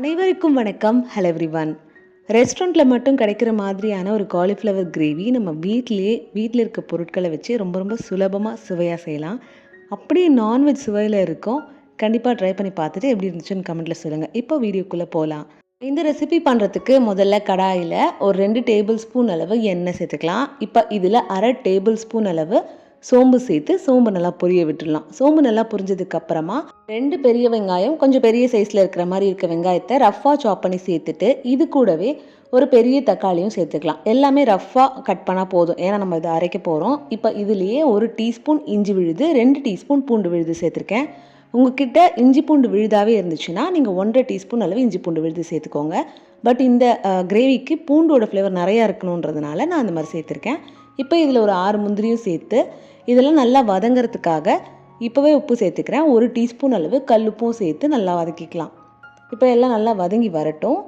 அனைவருக்கும் வணக்கம். Hello everyone. ரெஸ்டாரண்ட்டில் மட்டும் கிடைக்கிற மாதிரியான ஒரு காலிஃப்ளவர் கிரேவி நம்ம வீட்டில் இருக்க பொருட்களை வச்சு ரொம்ப ரொம்ப சுலபமாக சுவையாக செய்யலாம். அப்படியே நான்வெஜ் சுவையில் இருக்கும். கண்டிப்பாக ட்ரை பண்ணி பார்த்துட்டு எப்படி இருந்துச்சுன்னு கமெண்ட்டில் சொல்லுங்கள். இப்போ வீடியோக்குள்ளே போகலாம். இந்த ரெசிபி பண்ணுறதுக்கு முதல்ல கடாயில் ஒரு 2 டேபிள் ஸ்பூன் அளவு எண்ணெய் சேர்த்துக்கலாம். இப்போ இதில் 1/2 டேபிள் ஸ்பூன் அளவு சோம்பு சேர்த்து சோம்பு நல்லா பொரிய விட்டுடலாம். சோம்பு நல்லா பொரிஞ்சதுக்கு அப்புறமா 2 பெரிய வெங்காயம், கொஞ்சம் பெரிய சைஸில் இருக்கிற மாதிரி இருக்க வெங்காயத்தை ரஃப்பாக சாப் பண்ணி சேர்த்துட்டு இது கூடவே ஒரு பெரிய தக்காளியும் சேர்த்துக்கலாம். எல்லாமே ரஃப்பாக கட் பண்ணால் போதும், ஏன்னா நம்ம இதை அரைக்க போகிறோம். இப்போ இதுலேயே 1 டீஸ்பூன் இஞ்சி விழுது, 2 டீஸ்பூன் பூண்டு விழுது சேர்த்துருக்கேன். உங்ககிட்ட இஞ்சி பூண்டு விழுதாவே இருந்துச்சுன்னா நீங்கள் 1.5 டீஸ்பூன் அளவு இஞ்சி பூண்டு விழுது சேர்த்துக்கோங்க. பட் இந்த கிரேவிக்கு பூண்டோட ஃப்ளேவர் நிறையா இருக்கணுன்றதுனால நான் அந்த மாதிரி சேர்த்துருக்கேன். இப்போ இதில் ஒரு 6 முந்திரியும் சேர்த்து இதெல்லாம் நல்லா வதங்கிறதுக்காக இப்போவே உப்பு சேர்த்துக்கிறேன். 1 டீஸ்பூன் அளவு கல்லுப்பும் சேர்த்து நல்லா வதக்கிக்கலாம். இப்போ எல்லாம் நல்லா வதங்கி வரட்டும்.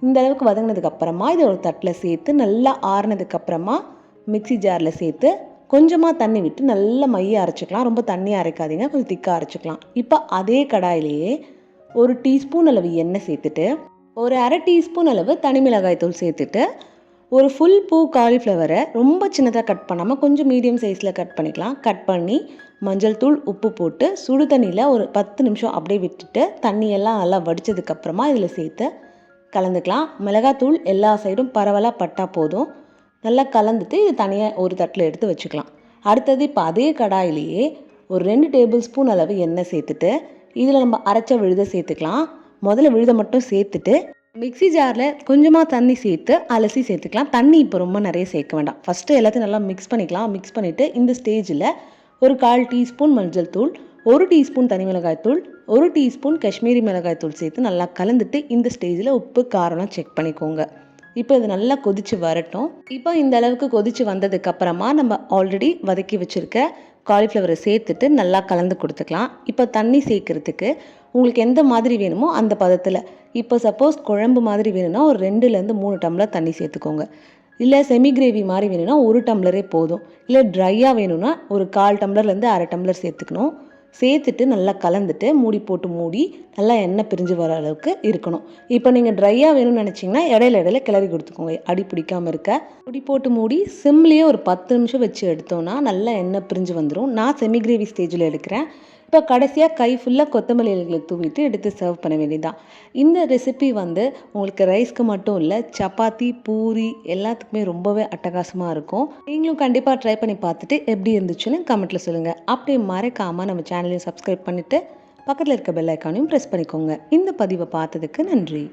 இந்த அளவுக்கு வதங்கினதுக்கப்புறமா இதை ஒரு தட்டில் சேர்த்து நல்லா ஆறுனதுக்கப்புறமா மிக்ஸி ஜாரில் சேர்த்து கொஞ்சமாக தண்ணி விட்டு நல்லா மைய அரைச்சிக்கலாம். ரொம்ப தண்ணியாக அரைக்காதீங்க, கொஞ்சம் திக்காக அரைச்சிக்கலாம். இப்போ அதே கடாயிலேயே 1 டீஸ்பூன் அளவு எண்ணெய் சேர்த்துட்டு ஒரு 1/2 டீஸ்பூன் அளவு தனி மிளகாய் தூள் சேர்த்துட்டு ஒரு ஃபுல் பூ காலிஃப்ளவரை ரொம்ப சின்னதாக கட் பண்ணாமல் கொஞ்சம் மீடியம் சைஸில் கட் பண்ணிக்கலாம். கட் பண்ணி மஞ்சள் தூள், உப்பு போட்டு சுடு தண்ணியில் ஒரு 10 நிமிஷம் அப்படியே விட்டுட்டு தண்ணியெல்லாம் நல்லா வடித்ததுக்கப்புறமா இதில் சேர்த்து கலந்துக்கலாம். மிளகாத்தூள் எல்லா சைடும் பரவலாக பட்டால் போதும். நல்லா கலந்துட்டு இது தனியாக ஒரு தட்டில் எடுத்து வச்சுக்கலாம். அடுத்தது இப்போ அதே கடாயிலேயே ஒரு 2 டேபிள் ஸ்பூன் அளவு எண்ணெய் சேர்த்துட்டு இதில் நம்ம அரைச்ச விழுதை சேர்த்துக்கலாம். முதல்ல விழுதை மட்டும் சேர்த்துட்டு மிக்ஸி ஜாரில் கொஞ்சமாக தண்ணி சேர்த்து அலசி சேர்த்துக்கலாம். தண்ணி இப்போ ரொம்ப நிறைய சேர்க்க வேண்டாம். ஃபஸ்ட்டு எல்லாத்தையும் நல்லா மிக்ஸ் பண்ணிக்கலாம். மிக்ஸ் பண்ணிவிட்டு இந்த ஸ்டேஜில் ஒரு 1/4 டீஸ்பூன் மஞ்சள் தூள், 1 டீஸ்பூன் தனி மிளகாய் தூள், 1 டீஸ்பூன் காஷ்மீரி மிளகாய் தூள் சேர்த்து நல்லா கலந்துட்டு இந்த ஸ்டேஜில் உப்பு காரம்லாம் செக் பண்ணிக்கோங்க. இப்போ இது நல்லா கொதித்து வரட்டும். இப்போ இந்த அளவுக்கு கொதித்து வந்ததுக்கப்புறமா நம்ம ஆல்ரெடி வதக்கி வச்சுருக்க காலிஃப்ளவரை சேர்த்துட்டு நல்லா கலந்து கொடுத்துக்கலாம். இப்போ தண்ணி சேர்க்குறதுக்கு உங்களுக்கு எந்த மாதிரி வேணுமோ அந்த பதத்தில். இப்போ சப்போஸ் குழம்பு மாதிரி வேணும்னா ஒரு 2லேருந்து 3 டம்ளர் தண்ணி சேர்த்துக்கோங்க. இல்லை செமி கிரேவி மாதிரி வேணும்னா 1 டம்ளரே போதும். இல்லை ட்ரையாக வேணும்னா ஒரு 1/4 டம்ளர்லேருந்து 1/2 டம்ளர் சேர்த்துக்கணும். சேர்த்துட்டு நல்லா கலந்துட்டு மூடி போட்டு மூடி நல்லா எண்ணெய் பிரிஞ்சு வர அளவுக்கு இருக்கணும். இப்போ நீங்கள் ட்ரையாக வேணும்னு நினச்சிங்கன்னா இடையில கிளறி கொடுத்துக்கோங்க, அடி பிடிக்காமல் இருக்க. மூடி போட்டு மூடி சிம்லேயே ஒரு 10 நிமிஷம் வச்சு எடுத்தோன்னா நல்லா எண்ணெய் பிரிஞ்சு வந்துடும். நான் செமி கிரேவி ஸ்டேஜில் எடுக்கிறேன். இப்போ கடைசியாக கை ஃபுல்லாக கொத்தமல்லி இலைகளை தூவிட்டு எடுத்து சர்வ் பண்ண வேண்டியதான். இந்த ரெசிபி உங்களுக்கு ரைஸ்க்கு மட்டும் இல்லை, சப்பாத்தி, பூரி எல்லாத்துக்குமே ரொம்பவே அட்டகாசமாக இருக்கும். நீங்களும் கண்டிப்பாக ட்ரை பண்ணி பார்த்துட்டு எப்படி இருந்துச்சுன்னு கமெண்ட்டில் சொல்லுங்கள். அப்படியே மறக்காமல் நம்ம சேனலையும் சப்ஸ்கிரைப் பண்ணிவிட்டு பக்கத்தில் இருக்க பெல் ஐக்கானையும் ப்ரெஸ் பண்ணிக்கோங்க. இந்த பதிவை பார்த்ததுக்கு நன்றி.